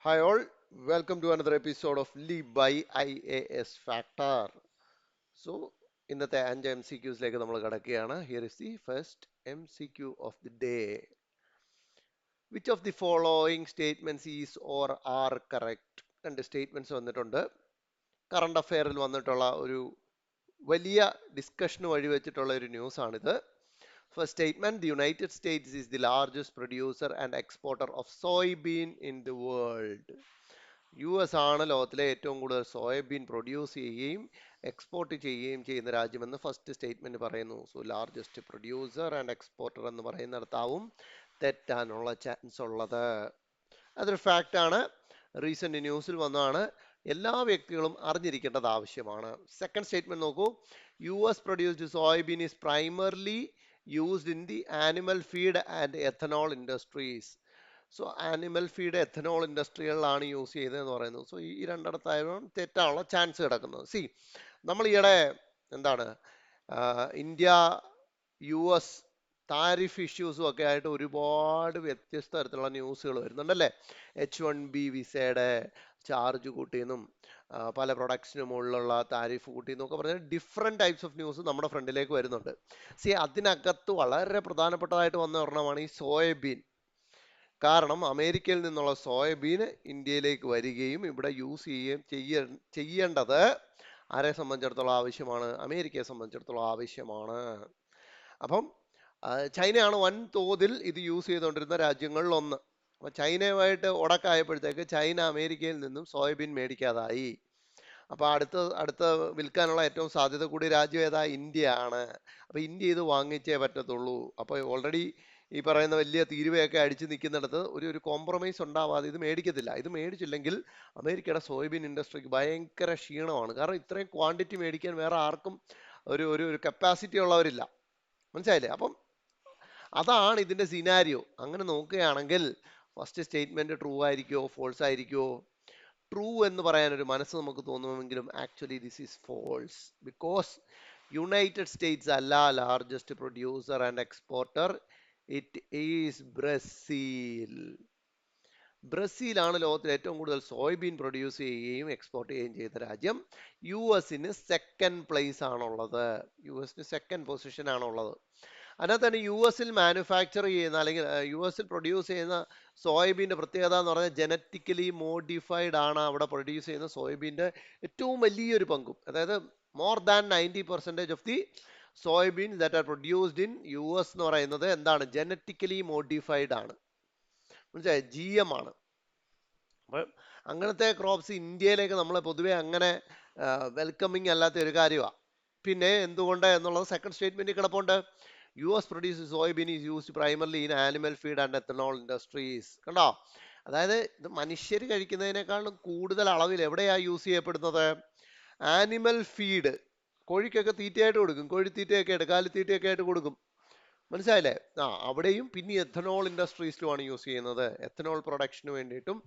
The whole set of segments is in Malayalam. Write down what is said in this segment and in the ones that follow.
Hi all, welcome to another episode of Leap by IAS Factor. So, ഇന്നത്തെ 5 MCQs നമ്മൾ കടക്കുകയാണ്. Here is the first MCQ of the day. Which of the following statements is or are correct? രണ്ട് സ്റ്റേറ്റ്മെന്റ്സ് വന്നിട്ടുണ്ട്. കറണ്ട് അഫെയറിൽ വന്നിട്ടുള്ള ഒരു വലിയ ഡിസ്കഷന് വഴിവെച്ചിട്ടുള്ള ഒരു ന്യൂസ് ആണിത്. First statement, the United States is the largest producer and exporter of soybean in the world. US ആണ് ലോകത്തിലെ ഏറ്റവും കൂടുതൽ സോയാബീൻ പ്രൊഡ്യൂസ് ചെയ്യുകയും എക്സ്പോർട്ട് ചെയ്യുകയും ചെയ്യുന്ന രാജ്യമെന്ന് ഫസ്റ്റ് സ്റ്റേറ്റ്മെന്റ് പറയുന്നു. So largest producer and exporter എന്ന് പറയുന്നിടത്താവും തെറ്റാനുള്ള ചാൻസ് ഉള്ളത്. അതൊരു ഫാക്റ്റ് ആണ്, റീസെന്റ് ന്യൂസിൽ വന്നതാണ്, എല്ലാ വ്യക്തികളും അറിഞ്ഞിരിക്കേണ്ടത് ആവശ്യമാണ്. സെക്കൻഡ് സ്റ്റേറ്റ്മെന്റ് നോക്കൂ. US produced soybean is primarily used in the animal feed and ethanol industries. So animal feed ethanol ഇൻഡസ്ട്രികളിലാണ് യൂസ് ചെയ്തതെന്ന് പറയുന്നത്. സോ ഈ രണ്ടിടത്തായാലും തെറ്റാനുള്ള ചാൻസ് കിടക്കുന്നത്. നമ്മൾ ഈയിടെ എന്താണ് ഇന്ത്യ US താരിഫ് ഇഷ്യൂസും ഒക്കെ ആയിട്ട് ഒരുപാട് വ്യത്യസ്ത തരത്തിലുള്ള ന്യൂസുകൾ വരുന്നുണ്ടല്ലേ. H1B വിസയുടെ ചാർജ് കൂട്ടിയെന്നും പല പ്രൊഡക്ട്സിന് മുകളിലുള്ള താരിഫ് കൂട്ടിയെന്നും ഒക്കെ പറഞ്ഞാൽ ഡിഫറെന്റ് ടൈപ്സ് ഓഫ് ന്യൂസ് നമ്മുടെ ഫ്രണ്ടിലേക്ക് വരുന്നുണ്ട്. അതിനകത്ത് വളരെ പ്രധാനപ്പെട്ടതായിട്ട് വന്ന ഒരെണ്ണമാണ് ഈ സോയാബീൻ. കാരണം അമേരിക്കയിൽ നിന്നുള്ള സോയാബീൻ ഇന്ത്യയിലേക്ക് വരികയും ഇവിടെ യൂസ് ചെയ്യുകയും ചെയ്യേണ്ടത് ആരെ സംബന്ധിച്ചിടത്തോളം ആവശ്യമാണ്? അമേരിക്കയെ സംബന്ധിച്ചിടത്തോളം ആവശ്യമാണ്. അപ്പം ചൈനയാണ് വൻതോതിൽ ഇത് യൂസ് ചെയ്തുകൊണ്ടിരുന്ന രാജ്യങ്ങളിൽ ഒന്ന്. അപ്പൊ ചൈനയുമായിട്ട് ഉടക്കായപ്പോഴത്തേക്ക് ചൈന അമേരിക്കയിൽ നിന്നും സോയാബീൻ മേടിക്കാതായി. അപ്പൊ അടുത്ത വിൽക്കാനുള്ള ഏറ്റവും സാധ്യത കൂടിയ രാജ്യം ഏതാ? ഇന്ത്യ ആണ്. അപ്പൊ ഇന്ത്യ ഇത് വാങ്ങിച്ചേ പറ്റത്തുള്ളൂ. അപ്പൊ ഓൾറെഡി ഈ പറയുന്ന വലിയ തീരുവയൊക്കെ അടിച്ചു നിൽക്കുന്നിടത്ത് ഒരു കോംപ്രമൈസ് ഉണ്ടാവാതെ ഇത് മേടിക്കത്തില്ല. ഇത് മേടിച്ചില്ലെങ്കിൽ അമേരിക്കയുടെ സോയാബീൻ ഇൻഡസ്ട്രിക്ക് ഭയങ്കര ക്ഷീണമാണ്. കാരണം ഇത്രയും ക്വാണ്ടിറ്റി മേടിക്കാൻ വേറെ ആർക്കും ഒരു ഒരു കപ്പാസിറ്റി ഉള്ളവരില്ല. മനസ്സിലായില്ലേ? അപ്പം അതാണ് ഇതിന്റെ സിനാരിയോ. അങ്ങനെ നോക്കുകയാണെങ്കിൽ ഫസ്റ്റ് സ്റ്റേറ്റ്മെന്റ് ട്രൂ ആയിരിക്കുമോ ഫോൾസ് ആയിരിക്കുമോ? ട്രൂ എന്ന് പറയാൻ ഒരു മനസ്സ് നമുക്ക് തോന്നുമെങ്കിലും actually this is false. Because United States അല്ല largest producer and exporter, it is Brazil. ബ്രസീലാണ് ലോകത്തിൽ ഏറ്റവും കൂടുതൽ സോയാബീൻ പ്രൊഡ്യൂസ് ചെയ്യുകയും എക്സ്പോർട്ട് ചെയ്യുകയും ചെയ്യുന്ന രാജ്യം. US-ന് സെക്കൻഡ് പ്ലേസ് ആണുള്ളത്. US-ന് സെക്കൻഡ് പൊസിഷൻ ആണുള്ളത്. അതിനകത്താണ് US-ൽ മാനുഫാക്ചർ ചെയ്യുന്ന അല്ലെങ്കിൽ US-ൽ പ്രൊഡ്യൂസ് ചെയ്യുന്ന സോയാബീൻ്റെ പ്രത്യേകത എന്ന് പറഞ്ഞാൽ ജനറ്റിക്കലി മോഡിഫൈഡ് ആണ് അവിടെ പ്രൊഡ്യൂസ് ചെയ്യുന്ന സോയാബീൻ്റെ ഏറ്റവും വലിയൊരു പങ്കും. അതായത് more than 90% of the soybean that are produced in US എന്ന് പറയുന്നത് എന്താണ്? ജനറ്റിക്കലി മോഡിഫൈഡ് ആണ്. മനസ്സിലായി? GM ആണ്. അപ്പോൾ അങ്ങനത്തെ ക്രോപ്സ് ഇന്ത്യയിലേക്ക് നമ്മൾ പൊതുവെ അങ്ങനെ വെൽക്കമിങ് അല്ലാത്ത ഒരു കാര്യമാണ്. പിന്നെ എന്തുകൊണ്ട് എന്നുള്ളത് സെക്കൻഡ് സ്റ്റേറ്റ്മെന്റിൽ കിടപ്പുണ്ട്. US produces soybean is used primarily in animal feed and ethanol industries. കണ്ടോ? അതായത് ഇത് മനുഷ്യർ കഴിക്കുന്നതിനേക്കാളും കൂടുതൽ അളവിൽ എവിടെയാ യൂസ് ചെയ്യപ്പെടുന്നത്? Animal feed. കോഴിക്കൊക്കെ തീറ്റയായിട്ട് കൊടുക്കും, കോഴിത്തീറ്റയൊക്കെ ആയിട്ട് കാലിത്തീറ്റയൊക്കെ ആയിട്ട് കൊടുക്കും. മനസ്സിലായില്ലേ? അവിടെയും പിന്നെ എഥനോൾ ഇൻഡസ്ട്രീസിലുമാണ് യൂസ് ചെയ്യുന്നത്. എഥനോൾ പ്രൊഡക്ഷന് വേണ്ടിയിട്ടും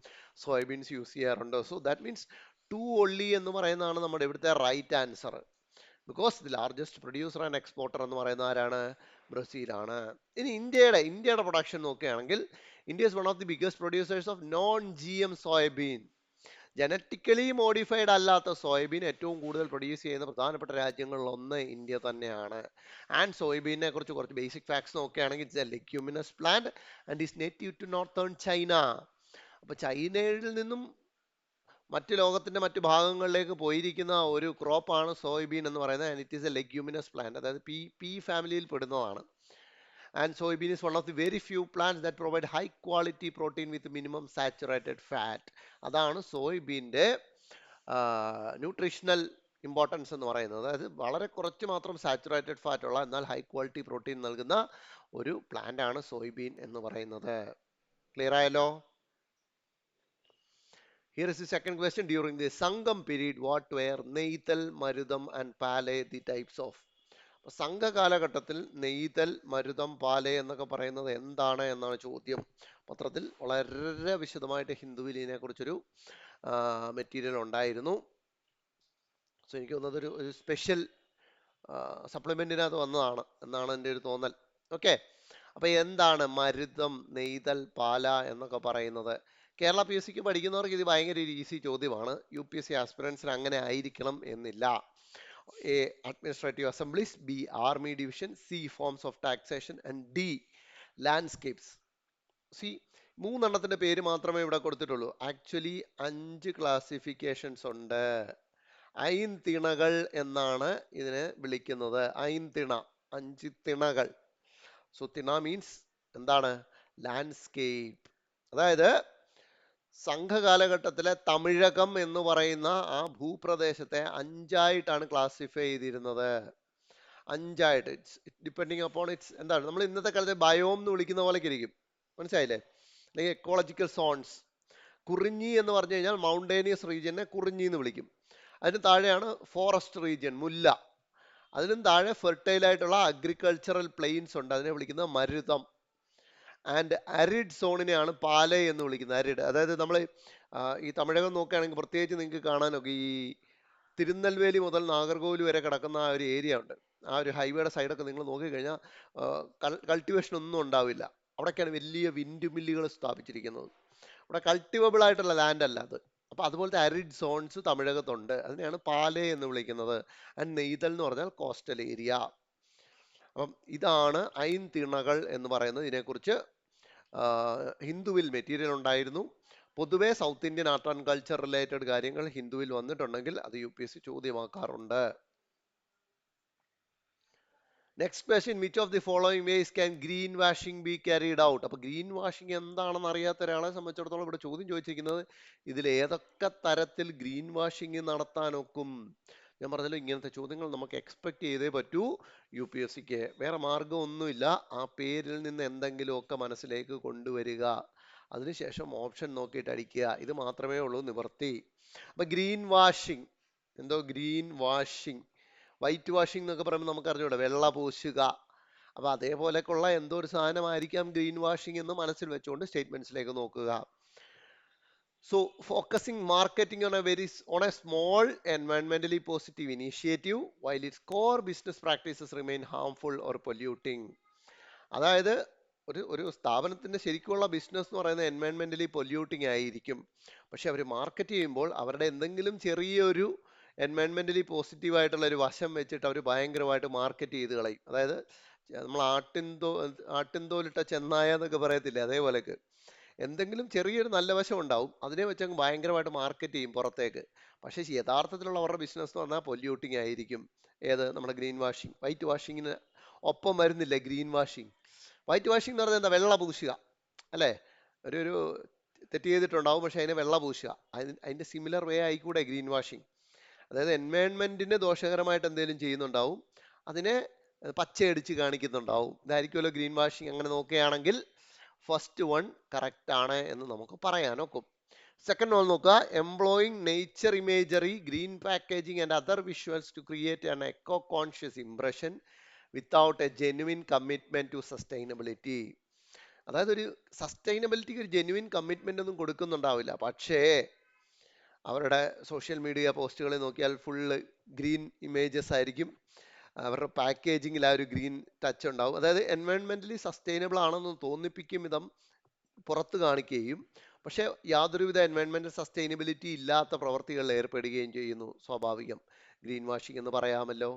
സോയാബീൻസ് യൂസ് ചെയ്യാറുണ്ട്. So that means two only എന്ന് പറയുന്നതാണ് നമ്മുടെ ഇവിടുത്തെ right answer. Because the largest producer and exporter എന്ന് പറയുന്ന ആരാണ്? ബ്രസീലാണ്. ഇനി ഇന്ത്യയുടെ പ്രൊഡക്ഷൻ നോക്കുകയാണെങ്കിൽ India is one of the biggest producers of non GM soybean. Genetically modified അല്ലാത്ത സോയാബീൻ ഏറ്റവും കൂടുതൽ പ്രൊഡ്യൂസ് ചെയ്യുന്ന പ്രധാനപ്പെട്ട രാജ്യങ്ങളിൽ ഒന്ന് ഇന്ത്യ തന്നെയാണ്. ആൻഡ് സോയാബീനെ കുറിച്ച് കുറച്ച് ബേസിക് ഫാക്ട്സ് നോക്കുകയാണെങ്കിൽ it's a leguminous plant and is native to northern China. അപ്പൊ ചൈനയിൽ നിന്നും മറ്റ് ലോകത്തിന്റെ മറ്റു ഭാഗങ്ങളിലേക്ക് പോയിരിക്കുന്ന ഒരു ക്രോപ്പാണ് സോയാബീൻ എന്ന് പറയുന്നത്. And it is a leguminous plant, അതായത് പി ഫാമിലിയിൽ പെടുന്നതാണ്. And soybean is one of the very few plants that provide high quality protein with minimum saturated fat. അതാണ് സോയാബീൻ്റെ ന്യൂട്രീഷണൽ ഇമ്പോർട്ടൻസ് എന്ന് പറയുന്നത്. അതായത് വളരെ കുറച്ച് മാത്രം സാച്ചുറേറ്റഡ് ഫാറ്റ് ഉള്ള എന്നാൽ ഹൈ ക്വാളിറ്റി പ്രോട്ടീൻ നൽകുന്ന ഒരു പ്ലാന്റ് ആണ് സോയാബീൻ എന്ന് പറയുന്നത്. ക്ലിയർ ആയല്ലോ? Here is the second question. During the Sangam period, what were Neithal, Marutham and Palai the types of? സംഘ കാലഘട്ടത്തിൽ നെയ്തൽ, മരുതം, പാലെ എന്നൊക്കെ പറയുന്നത് എന്താണ് എന്നാണ് ചോദ്യം. പത്രത്തിൽ വളരെ വിശദമായിട്ട് ഹിന്ദുവിൽ ഇതിനെ കുറിച്ചൊരു മെറ്റീരിയൽ ഉണ്ടായിരുന്നു. സോ എനിക്ക് തോന്നുന്നത് ഒരു സ്പെഷ്യൽ സപ്ലിമെന്റിനകത്ത് വന്നതാണ് എന്നാണ് എൻ്റെ ഒരു തോന്നൽ. ഓക്കെ, അപ്പൊ എന്താണ് മരുതം, നെയ്തൽ, പാല എന്നൊക്കെ പറയുന്നത്? കേരള PSC ക്ക് പഠിക്കുന്നവർക്ക് ഇത് ഭയങ്കര ഒരു ഈസി ചോദ്യമാണ്. UPSC ആസ്പിറൻസിന് അങ്ങനെ ആയിരിക്കണം എന്നില്ല. A. Administrative assemblies. B. Army division. C. Forms of taxation. And D. Landscapes. C, മൂന്നെണ്ണത്തിന്റെ പേര് മാത്രമേ ഇവിടെ കൊടുത്തിട്ടുള്ളൂ. ആക്ച്വലി 5 ക്ലാസിഫിക്കേഷൻസ് ഉണ്ട്. ഐൻതിണകൾ എന്നാണ് ഇതിനെ വിളിക്കുന്നത്. ഐൻതിണ, 5 തിണകൾ. സോ തിണ മീൻസ് എന്താണ്? ലാൻഡ്സ്കേപ്പ്. അതായത് സംഘകാലഘട്ടത്തിലെ തമിഴകം എന്ന് പറയുന്ന ആ ഭൂപ്രദേശത്തെ 5ആയിട്ടാണ് ക്ലാസിഫൈ ചെയ്തിരുന്നത്. 5ആയിട്ട്. ഇറ്റ്സ് ഡിപ്പെൻഡിങ് അപ്പോൺ ഇറ്റ്സ് എന്താണ് നമ്മൾ ഇന്നത്തെ കാലത്തെ ബയോം എന്ന് വിളിക്കുന്ന പോലെ ഇരിക്കും. മനസ്സിലായില്ലേ? അല്ലെങ്കിൽ എക്കോളജിക്കൽ സോൺസ്. കുറിഞ്ഞി എന്ന് പറഞ്ഞു കഴിഞ്ഞാൽ മൗണ്ടേനിയസ് റീജിയനെ കുറിഞ്ഞി എന്ന് വിളിക്കും. അതിന് താഴെയാണ് ഫോറസ്റ്റ് റീജിയൻ, മുല്ല. അതിനും താഴെ ഫെർട്ടൈൽ ആയിട്ടുള്ള അഗ്രികൾച്ചറൽ പ്ലെയിൻസ് ഉണ്ട്, അതിനെ വിളിക്കുന്നത് മരുതം. ആൻഡ് അരിഡ് സോണിനെയാണ് പാലൈ എന്ന് വിളിക്കുന്നത്. അരിഡ്, അതായത് നമ്മൾ ഈ തമിഴകം നോക്കുകയാണെങ്കിൽ പ്രത്യേകിച്ച് നിങ്ങൾക്ക് കാണാനൊക്കെ ഈ തിരുനെൽവേലി മുതൽ നാഗർകോവിൽ വരെ കിടക്കുന്ന ആ ഒരു ഏരിയ ഉണ്ട്. ആ ഒരു ഹൈവേയുടെ സൈഡൊക്കെ നിങ്ങൾ നോക്കിക്കഴിഞ്ഞാൽ കൾട്ടിവേഷൻ ഒന്നും ഉണ്ടാവില്ല. അവിടെയൊക്കെയാണ് വലിയ വിൻഡ് മില്ലുകൾ സ്ഥാപിച്ചിരിക്കുന്നത്. അവിടെ കൾട്ടിവബിൾ ആയിട്ടുള്ള ലാൻഡ് അല്ല അത്. അപ്പൊ അതുപോലത്തെ അരിഡ് സോൺസ് തമിഴകത്തുണ്ട്, അതിനെയാണ് പാലേ എന്ന് വിളിക്കുന്നത്. ആൻഡ് നെയ്തൽ എന്ന് പറഞ്ഞാൽ കോസ്റ്റൽ ഏരിയ. അപ്പം ഇതാണ് ഐൻതിണകൾ എന്ന് പറയുന്നത്. ഇതിനെക്കുറിച്ച് ഹിന്ദുവിൽ മെറ്റീരിയൽ ഉണ്ടായിരുന്നു. പൊതുവെ south Indian art and culture related കാര്യങ്ങൾ ഹിന്ദുവിൽ വന്നിട്ടുണ്ടെങ്കിൽ അത് UPSC ചോദ്യമാക്കാറുണ്ട്. Next question, which of the following ways can green washing be carried out? അപ്പൊ ഗ്രീൻ വാഷിംഗ് എന്താണെന്ന് അറിയാത്ത ഒരാളെ സംബന്ധിച്ചിടത്തോളം ഇവിടെ ചോദ്യം ചോദിച്ചിരിക്കുന്നത് ഇതിൽ ഏതൊക്കെ തരത്തിൽ ഗ്രീൻ വാഷിംഗ് നടത്താനൊക്കും. ഞാൻ പറഞ്ഞല്ലോ, ഇങ്ങനത്തെ ചോദ്യങ്ങൾ നമുക്ക് എക്സ്പെക്ട് ചെയ്തേ പറ്റൂ UPSCക്ക്. വേറെ മാർഗമൊന്നുമില്ല. ആ പേരിൽ നിന്ന് എന്തെങ്കിലുമൊക്കെ മനസ്സിലേക്ക് കൊണ്ടുവരിക, അതിനുശേഷം ഓപ്ഷൻ നോക്കിയിട്ട് അടിക്കുക. ഇത് മാത്രമേ ഉള്ളൂ നിവർത്തി. അപ്പൊ ഗ്രീൻ വാഷിംഗ്, എന്തോ ഗ്രീൻ വാഷിംഗ്, വൈറ്റ് വാഷിംഗ് എന്നൊക്കെ പറയുമ്പോൾ നമുക്ക് അറിഞ്ഞൂടെ, വെള്ള പൂശുക. അപ്പൊ അതേപോലെയൊക്കെയുള്ള എന്തോ ഒരു സാധനമായിരിക്കാം ഗ്രീൻ വാഷിംഗ് എന്ന് മനസ്സിൽ വെച്ചുകൊണ്ട് സ്റ്റേറ്റ്മെന്റ്സിലേക്ക് നോക്കുക. So focusing marketing on a small environmentally positive initiative while its core business practices remain harmful or polluting. അതായത് ഒരു സ്ഥാപനത്തിന്റെ ശരിക്കുള്ള ബിസിനസ് എന്ന് പറയുന്നത് എൻവയൺമെന്റലി പൊല്യൂട്ടിങ് ആയിരിക്കും. പക്ഷെ അവർ മാർക്കറ്റ് ചെയ്യുമ്പോൾ അവരുടെ എന്തെങ്കിലും ചെറിയൊരു എൻവയൺമെന്റലി പോസിറ്റീവ് ആയിട്ടുള്ള ഒരു വശം വെച്ചിട്ട് അവർ ഭയങ്കരമായിട്ട് മാർക്കറ്റ് ചെയ്ത് കളയും. അതായത് നമ്മൾ ആട്ടിൻതോലിട്ട ചെന്നായ എന്നൊക്കെ പറയത്തില്ലേ, അതേപോലെയൊക്കെ എന്തെങ്കിലും ചെറിയൊരു നല്ല വശം ഉണ്ടാവും, അതിനെ വെച്ച് അങ്ങ് ഭയങ്കരമായിട്ട് മാർക്കറ്റ് ചെയ്യും പുറത്തേക്ക്. പക്ഷേ യഥാർത്ഥത്തിലുള്ള അവരുടെ ബിസിനസ് എന്ന് പറഞ്ഞാൽ പൊല്യൂട്ടിങ് ആയിരിക്കും. ഏത്? നമ്മുടെ ഗ്രീൻ വാഷിംഗ്. വൈറ്റ് വാഷിങ്ങിന് ഒപ്പം വരുന്നില്ലേ ഗ്രീൻ വാഷിംഗ്? വൈറ്റ് വാഷിംഗ് എന്ന് പറഞ്ഞാൽ എന്താ? വെള്ള പൂശുക അല്ലേ? ഒരു തെറ്റ് ചെയ്തിട്ടുണ്ടാവും, പക്ഷെ അതിനെ വെള്ള പൂശുക. അതിന്റെ സിമിലർ വേ ആയിക്കൂടെ ഗ്രീൻ വാഷിംഗ്? അതായത് എൻവയൺമെന്റിന് ദോഷകരമായിട്ട് എന്തെങ്കിലും ചെയ്യുന്നുണ്ടാവും, അതിനെ പച്ചയടിച്ച് കാണിക്കുന്നുണ്ടാവും. ഇതായിരിക്കുമല്ലോ ഗ്രീൻ വാഷിംഗ്. അങ്ങനെ നോക്കുകയാണെങ്കിൽ ഫസ്റ്റ് വൺ കറക്റ്റ് ആണ് എന്ന് നമുക്ക് പറയാനൊക്കും. സെക്കൻഡ് വൺ നോക്കുക, employing nature imagery, green packaging and other visuals to create an eco conscious impression without a genuine commitment to sustainability. അതായത് ഒരു സസ്റ്റൈനബിലിറ്റിക്ക് ഒരു ജെന്യുവിൻ കമ്മിറ്റ്മെന്റ് ഒന്നും കൊടുക്കുന്നുണ്ടാവില്ല, പക്ഷേ അവരുടെ സോഷ്യൽ മീഡിയ പോസ്റ്റുകളിൽ നോക്കിയാൽ ഫുള്ള് ഗ്രീൻ ഇമേജസ് ആയിരിക്കും. അവരുടെ പാക്കേജിങ്ങിൽ ആ ഒരു ഗ്രീൻ ടച്ച് ഉണ്ടാവും. അതായത് എൻവയൺമെന്റലി സസ്റ്റൈനബിൾ ആണെന്ന് തോന്നിപ്പിക്കും വിധം പുറത്ത് കാണിക്കുകയും പക്ഷെ യാതൊരുവിധ എൻവയൺമെന്റൽ സസ്റ്റൈനബിലിറ്റി ഇല്ലാത്ത പ്രവർത്തികളിൽ ഏർപ്പെടുകയും ചെയ്യുന്നു. സ്വാഭാവികം, ഗ്രീൻ വാഷിംഗ് എന്ന് പറയാമല്ലോ.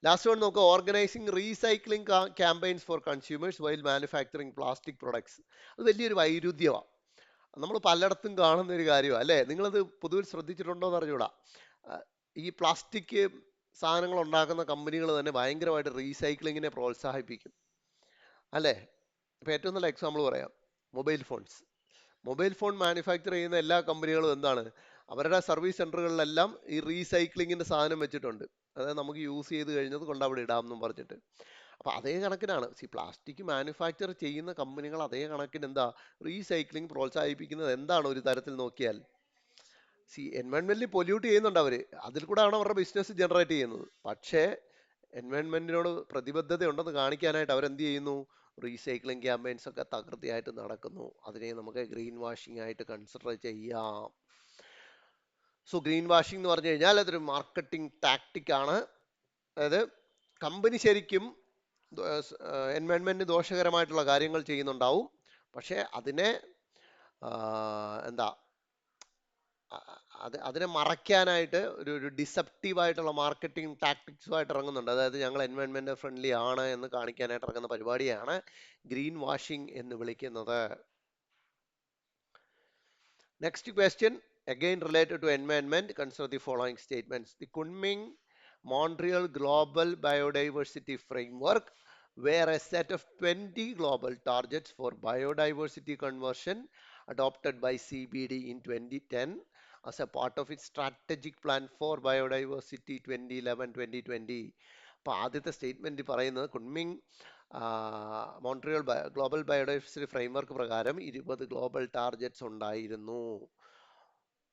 ലാസ്റ്റ് വൺ നോക്കുക, organising recycling campaigns for consumers while manufacturing plastic products. അത് വലിയൊരു വൈരുദ്ധ്യമാണ്, നമ്മൾ പലയിടത്തും കാണുന്ന ഒരു കാര്യമാണ് അല്ലേ? നിങ്ങളത് പൊതുവിൽ ശ്രദ്ധിച്ചിട്ടുണ്ടോ എന്ന് അറിഞ്ഞൂടാ. ഈ പ്ലാസ്റ്റിക് സാധനങ്ങൾ ഉണ്ടാക്കുന്ന കമ്പനികൾ തന്നെ ഭയങ്കരമായിട്ട് റീസൈക്ലിങ്ങിനെ പ്രോത്സാഹിപ്പിക്കും അല്ലേ? ഇപ്പൊ ഏറ്റവും നല്ല എക്സാമ്പിൾ പറയാം, mobile phones. Mobile phone manufacture ചെയ്യുന്ന എല്ലാ കമ്പനികളും എന്താണ്, അവരുടെ സർവീസ് സെന്ററുകളിലെല്ലാം ഈ റീസൈക്ലിങ്ങിന്റെ സാധനം വെച്ചിട്ടുണ്ട്. അതായത് നമുക്ക് യൂസ് ചെയ്ത് കഴിഞ്ഞത് കൊണ്ട് അവിടെ ഇടാം എന്നും പറഞ്ഞിട്ട്. അപ്പൊ അതേ കണക്കിനാണ് പ്ലാസ്റ്റിക് മാനുഫാക്ചർ ചെയ്യുന്ന കമ്പനികൾ അതേ കണക്കിന് എന്താ റീസൈക്ലിംഗ് പ്രോത്സാഹിപ്പിക്കുന്നത്. എന്താണ് ഒരു തരത്തിൽ നോക്കിയാൽ എൻവയൺമെന്റിൽ പൊല്യൂട്ട് ചെയ്യുന്നുണ്ട് അവര്, അതിൽ കൂടെയാണ് അവരുടെ ബിസിനസ് ജനറേറ്റ് ചെയ്യുന്നത്. പക്ഷേ എൻവയൺമെന്റിനോട് പ്രതിബദ്ധത ഉണ്ടെന്ന് കാണിക്കാനായിട്ട് അവരെന്ത് ചെയ്യുന്നു? റീസൈക്ലിംഗ് ക്യാമ്പയിൻസ് ഒക്കെ തകൃതിയായിട്ട് നടക്കുന്നു. അതിനെ നമുക്ക് ഗ്രീൻ വാഷിംഗ് ആയിട്ട് കൺസിഡർ ചെയ്യാം. സോ ഗ്രീൻ വാഷിംഗ് എന്ന് പറഞ്ഞു കഴിഞ്ഞാൽ അതൊരു മാർക്കറ്റിംഗ് ടാക്ടിക് ആണ്. അതായത് കമ്പനി ശരിക്കും എൻവയൺമെന്റിന് ദോഷകരമായിട്ടുള്ള കാര്യങ്ങൾ ചെയ്യുന്നുണ്ടാവും, പക്ഷെ അതിനെ എന്താ അതിനെ മറയ്ക്കാനായിട്ട് ഒരു ഡിസെപ്റ്റീവ് ആയിട്ടുള്ള മാർക്കറ്റിംഗ് ടാക്ടിക്സുമായിട്ട് ഇറങ്ങുന്നുണ്ട്. അതായത് ഞങ്ങൾ എൻവയോൺമെന്റ് ഫ്രണ്ട്ലി ആണ് എന്ന് കാണിക്കാനായിട്ട് ഇറങ്ങുന്ന പരിപാടിയാണ് ഗ്രീൻ വാഷിംഗ് എന്ന് വിളിക്കുന്നത്. Next question, again related to environment, consider the following statements. The Kunming-Montreal Global Biodiversity Framework were a set of 20 global targets for biodiversity conversion adopted by CBD in 2010 as a part of its strategic plan for biodiversity 2011-2020. അപ്പോൾ ആദ്യത്തെ സ്റ്റേറ്റ്മെന്റ് പറയുന്നത് കുൺമിങ് മോൺട്രിയൽ ഗ്ലോബൽ ബയോഡൈവേഴ്സിറ്റി ഫ്രെയിംവർക്ക് പ്രകാരം 20 ഗ്ലോബൽ ടാർഗറ്റ്സ് ഉണ്ടായിരുന്നു.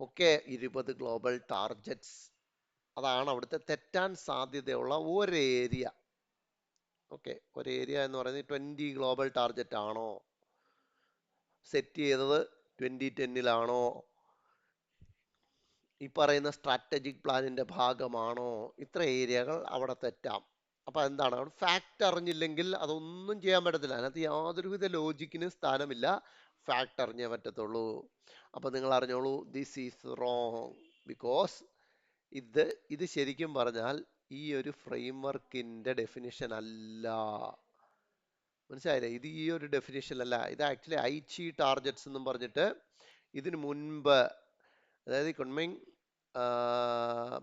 ഓക്കെ, 20 ഗ്ലോബൽ ടാർഗറ്റ്സ്, അതാണ് അവിടുത്തെ തെറ്റാൻ സാധ്യതയുള്ള ഒരു ഏരിയ. ഓക്കെ, ഒരു ഏരിയ എന്ന് പറയുന്നത് 20 ഗ്ലോബൽ ടാർഗറ്റ് ആണോ, സെറ്റ് ചെയ്തത് 2010-ലാണോ, ഈ പറയുന്ന സ്ട്രാറ്റജിക് പ്ലാനിന്റെ ഭാഗമാണോ, ഇത്ര ഏരിയകൾ അവിടെ തെറ്റാം. അപ്പൊ എന്താണ്, അവിടെ ഫാക്ട് അറിഞ്ഞില്ലെങ്കിൽ അതൊന്നും ചെയ്യാൻ പറ്റത്തില്ല. അതിനകത്ത് യാതൊരുവിധ ലോജിക്കിനും സ്ഥാനമില്ല, ഫാക്ട് അറിഞ്ഞേ പറ്റത്തുള്ളൂ. അപ്പൊ നിങ്ങൾ അറിഞ്ഞോളൂ, ദിസ് ഈസ് റോങ്, ബിക്കോസ് ഇത് ശരിക്കും പറഞ്ഞാൽ ഈ ഒരു ഫ്രെയിംവർക്കിന്റെ ഡെഫിനിഷൻ അല്ല. മനസ്സിലായില്ലേ? ഇത് ഈ ഒരു ഡെഫിനിഷൻ അല്ല. ഇത് ആക്ച്വലി ഐച്ചി ടാർഗറ്റ്സ് എന്നും പറഞ്ഞിട്ട് ഇതിനു മുൻപ്, അതായത് കുൺമിങ്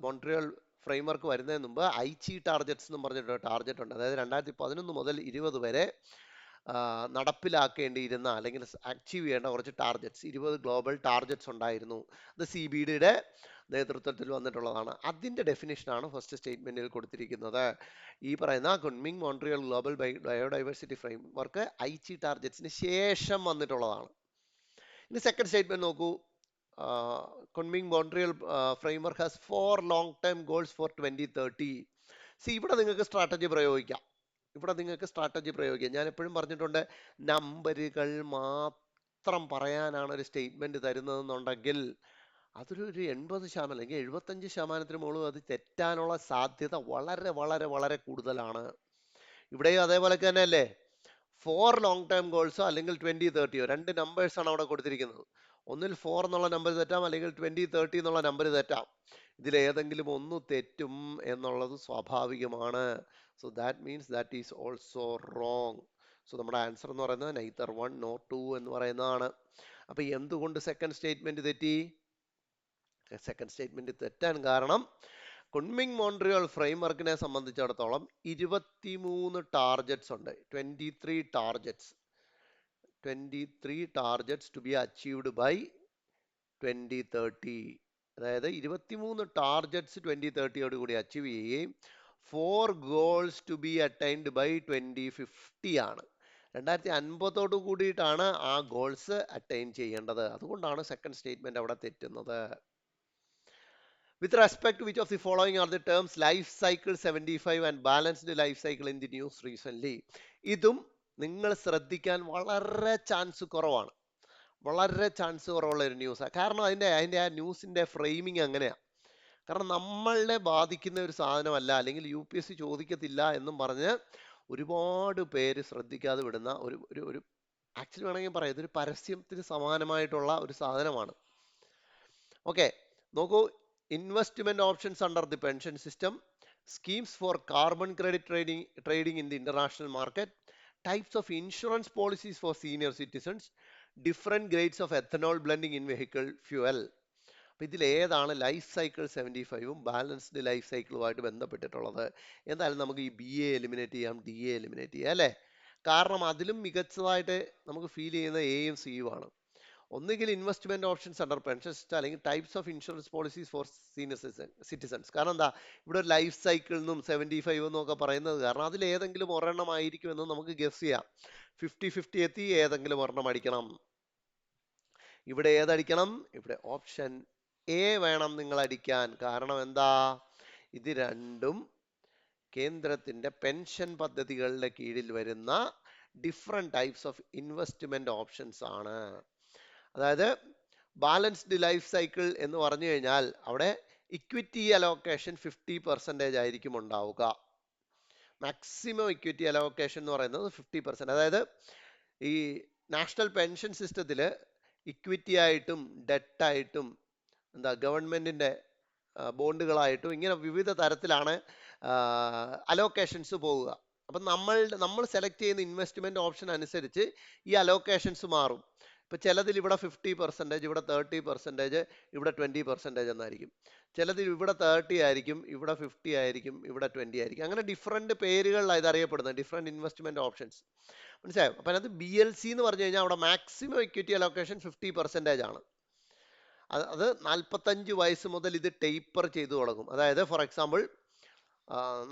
മോൺട്രിയൽ ഫ്രെയിംവർക്ക് വരുന്നതിന് മുമ്പ് ഐച്ചി ടാർഗറ്റ്സ് എന്നും പറഞ്ഞിട്ട് ടാർഗറ്റ് ഉണ്ട്. അതായത് 2011 മുതൽ 20 വരെ നടപ്പിലാക്കേണ്ടിയിരുന്ന അല്ലെങ്കിൽ അച്ചീവ് ചെയ്യേണ്ട കുറച്ച് ടാർഗറ്റ്സ്, 20 ഗ്ലോബൽ ടാർഗറ്റ്സ് ഉണ്ടായിരുന്നു. അത് CBDയുടെ നേതൃത്വത്തിൽ വന്നിട്ടുള്ളതാണ്. അതിന്റെ ഡെഫിനിഷനാണ് ഫസ്റ്റ് സ്റ്റേറ്റ്മെന്റിൽ കൊടുത്തിരിക്കുന്നത്. ഈ പറയുന്ന Kunming Montreal global biodiversity framework Aichi ടാർഗറ്റ്സിന് ശേഷം വന്നിട്ടുള്ളതാണ്. ഇനി സെക്കൻഡ് സ്റ്റേറ്റ്മെന്റ് നോക്കൂ. Kunming Montreal framework has 4 long-term goals for 2030. ഇവിടെ നിങ്ങൾക്ക് സ്ട്രാറ്റജി പ്രയോഗിക്കാം. ഞാൻ എപ്പോഴും പറഞ്ഞിട്ടുണ്ട്, നമ്പറുകൾ മാത്രം പറയാനാണ് ഒരു സ്റ്റേറ്റ്മെന്റ് തരുന്നതെന്നുണ്ടെങ്കിൽ അതൊരു 80% അല്ലെങ്കിൽ 75% മുകളിൽ അത് തെറ്റാനുള്ള സാധ്യത വളരെ വളരെ വളരെ കൂടുതലാണ്. ഇവിടെയും അതേപോലെ തന്നെ അല്ലേ, 4 ലോങ് ടേം ഗോൾസോ അല്ലെങ്കിൽ 2030യോ, രണ്ട് നമ്പേഴ്സാണ് അവിടെ കൊടുത്തിരിക്കുന്നത്. ഒന്നിൽ 4 എന്നുള്ള നമ്പർ തെറ്റാം, അല്ലെങ്കിൽ 2030 എന്നുള്ള നമ്പർ തെറ്റാം. ഇതിലേതെങ്കിലും ഒന്ന് തെറ്റും എന്നുള്ളത് സ്വാഭാവികമാണ്. So that means that is also wrong. So നമ്മുടെ ആൻസർ എന്ന് പറയുന്നത് നെയ്തർ 1 nor 2 എന്ന് പറയുന്നതാണ്. അപ്പൊ എന്തുകൊണ്ട് സെക്കൻഡ് സ്റ്റേറ്റ്മെന്റ് തെറ്റി? സെക്കൻഡ് സ്റ്റേറ്റ്മെന്റ് തെറ്റാൻ കാരണം കുൺമിങ് മോൺട്രിയൽ ഫ്രെയിംവർക്കിനെ സംബന്ധിച്ചിടത്തോളം 23 ടാർഗറ്റ്സ് ഉണ്ട്. 23 targets to be achieved by 2030. അതായത് 23 ടാർഗറ്റ്സ് 2030യോട് കൂടി അച്ചീവ് ചെയ്യുകയും 4 goals to be attained by 2050 ആണ്. 2050 കൂടിയിട്ടാണ് ആ ഗോൾസ് അറ്റൈൻ ചെയ്യേണ്ടത്. അതുകൊണ്ടാണ് സെക്കൻഡ് സ്റ്റേറ്റ്മെന്റ് അവിടെ തെറ്റുന്നത്. With respect to which of the following are the terms life cycle 75 and balanced life cycle in the news recently? ഇതും നിങ്ങൾ ശ്രദ്ധിക്കാൻ വളരെ ചാൻസ് കുറവാണ്. വളരെ ചാൻസ് കുറവുള്ള ഒരു ന്യൂസാണ്. കാരണം അതിന്റെ ആ ന്യൂസിന്റെ ഫ്രെയിമിങ് അങ്ങനെയാണ്. കാരണം നമ്മളെ ബാധിക്കുന്ന ഒരു സാധനമല്ല, അല്ലെങ്കിൽ UPSC ചോദിക്കത്തില്ല എന്നും പറഞ്ഞ് ഒരുപാട് പേര് ശ്രദ്ധിക്കാതെ വിടുന്ന ഒരു ആക്ച്വലി വേണമെങ്കിൽ പറയാം, ഇതൊരു പരസ്യത്തിന് സമാനമായിട്ടുള്ള ഒരു സാധനമാണ്. ഓക്കെ, നോക്കൂ. Investment options under the pension system, schemes for carbon credit trading in the international market, types of insurance policies for senior citizens, different grades of ethanol blending in vehicle fuel. അപ്പൊ ഇതിൽ ഏതാണ് ലൈഫ് സൈക്കിൾ 75ഉം ബാലൻസ്ഡ് ലൈഫ് സൈക്കിളുമായിട്ട് ബന്ധപ്പെട്ടിട്ടുള്ളത്? എന്തായാലും നമുക്ക് ഈ BA എലിമിനേറ്റ് ചെയ്യാം, DA എലിമിനേറ്റ് ചെയ്യാം അല്ലേ? കാരണം അതിലും മികച്ചതായിട്ട് നമുക്ക് ഫീൽ ചെയ്യുന്ന Aയും Cയും ആണ്. ഒന്നുകിൽ investment options under pension system, അല്ലെങ്കിൽ types of insurance policies for senior citizens. കാരണം എന്താ, ഇവിടെ ഒരു ലൈഫ് സൈക്കിൾ എന്നും 75 എന്നും ഒക്കെ പറയുന്നത് കാരണം അതിൽ ഏതെങ്കിലും ഒരെണ്ണം ആയിരിക്കും എന്ന് നമുക്ക് ഗസ് ചെയ്യാം. 50-50 എത്തി, ഏതെങ്കിലും ഒരെണ്ണം അടിക്കണം. ഇവിടെ ഏതടിക്കണം? ഇവിടെ ഓപ്ഷൻ A വേണം നിങ്ങൾ അടിക്കാൻ. കാരണം എന്താ, ഇത് രണ്ടും കേന്ദ്രത്തിന്റെ പെൻഷൻ പദ്ധതികളുടെ കീഴിൽ വരുന്ന different types of investment options ആണ്. അതായത് ബാലൻസ്ഡ് ലൈഫ് സൈക്കിൾ എന്ന് പറഞ്ഞു കഴിഞ്ഞാൽ അവിടെ ഇക്വിറ്റി അലോക്കേഷൻ 50% ആയിരിക്കും ഉണ്ടാവുക. മാക്സിമം ഇക്വിറ്റി അലോക്കേഷൻ എന്ന് പറയുന്നത് 50%. അതായത് ഈ നാഷണൽ പെൻഷൻ സിസ്റ്റത്തിൽ ഇക്വിറ്റി ആയിട്ടും ഡെറ്റായിട്ടും എന്താ ഗവൺമെന്റിന്റെ ബോണ്ടുകളായിട്ടും ഇങ്ങനെ വിവിധ തരത്തിലാണ് അലോക്കേഷൻസ് പോവുക. അപ്പം നമ്മൾ സെലക്ട് ചെയ്യുന്ന ഇൻവെസ്റ്റ്മെന്റ് ഓപ്ഷൻ അനുസരിച്ച് ഈ അലോക്കേഷൻസ് മാറും. ഇപ്പൊ ചിലതിൽ ഇവിടെ 50%, ഇവിടെ 30%, ഇവിടെ 20% എന്നായിരിക്കും. ചിലതിൽ ഇവിടെ 30 ആയിരിക്കും, ഇവിടെ 50 ആയിരിക്കും, ഇവിടെ 20 ആയിരിക്കും. അങ്ങനെ ഡിഫറെന്റ് പേരുകളിലാണ് ഇത് അറിയപ്പെടുന്നത്, ഡിഫറെന്റ് ഇൻവെസ്റ്റ്മെന്റ് ഓപ്ഷൻസ്. മനസ്സിലായോ? അപ്പൊ അതിനകത്ത് BLC എന്ന് പറഞ്ഞു കഴിഞ്ഞാൽ അവിടെ മാക്സിമം ഇക്വിറ്റി അലോക്കേഷൻ 50% ആണ്. അത് 45 വയസ്സ് മുതൽ ഇത് ടേപ്പർ ചെയ്തു തുടങ്ങും. അതായത് ഫോർ എക്സാമ്പിൾ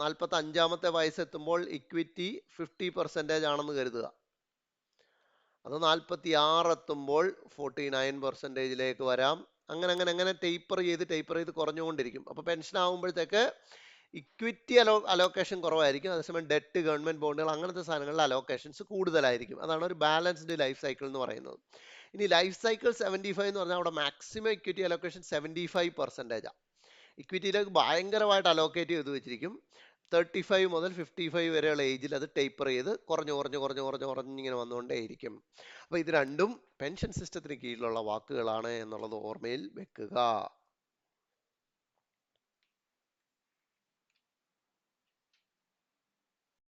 45-ാമത്തെ വയസ്സെത്തുമ്പോൾ ഇക്വിറ്റി 50% ആണെന്ന് കരുതുക. അത് 46 എത്തുമ്പോൾ 49%ലേക്ക് വരാം. അങ്ങനെ അങ്ങനെ അങ്ങനെ ടേപ്പർ ചെയ്ത് കുറഞ്ഞുകൊണ്ടിരിക്കും. അപ്പൊ പെൻഷൻ ആകുമ്പോഴത്തേക്ക് ഇക്വിറ്റി അലോക്കേഷൻ കുറവായിരിക്കും, അതേസമയം ഡെറ്റ്, ഗവൺമെന്റ് ബോണ്ടുകൾ അങ്ങനത്തെ സാധനങ്ങളിൽ അലോക്കേഷൻസ് കൂടുതലായിരിക്കും. അതാണ് ഒരു ബാലൻസ്ഡ് ലൈഫ് സൈക്കിൾ എന്ന് പറയുന്നത്. ഇനി ലൈഫ് സൈക്കിൾ 75 എന്ന് പറഞ്ഞാൽ അവിടെ മാക്സിമം ഇക്വിറ്റി അലോക്കേഷൻ 75%. ഇക്വിറ്റിയിലേക്ക് ഭയങ്കരമായിട്ട് അലോക്കേറ്റ് ചെയ്ത് വെച്ചിരിക്കും. 35 മുതൽ 55 വരെയുള്ള ഏജിൽ അത് ടേപ്പർ ചെയ്ത് കുറഞ്ഞിങ്ങനെ വന്നുകൊണ്ടേയിരിക്കും. അപ്പൊ ഇത് രണ്ടും പെൻഷൻ സിസ്റ്റത്തിന് കീഴിലുള്ള വാക്കുകളാണ് എന്നുള്ളത് ഓർമ്മയിൽ വെക്കുക.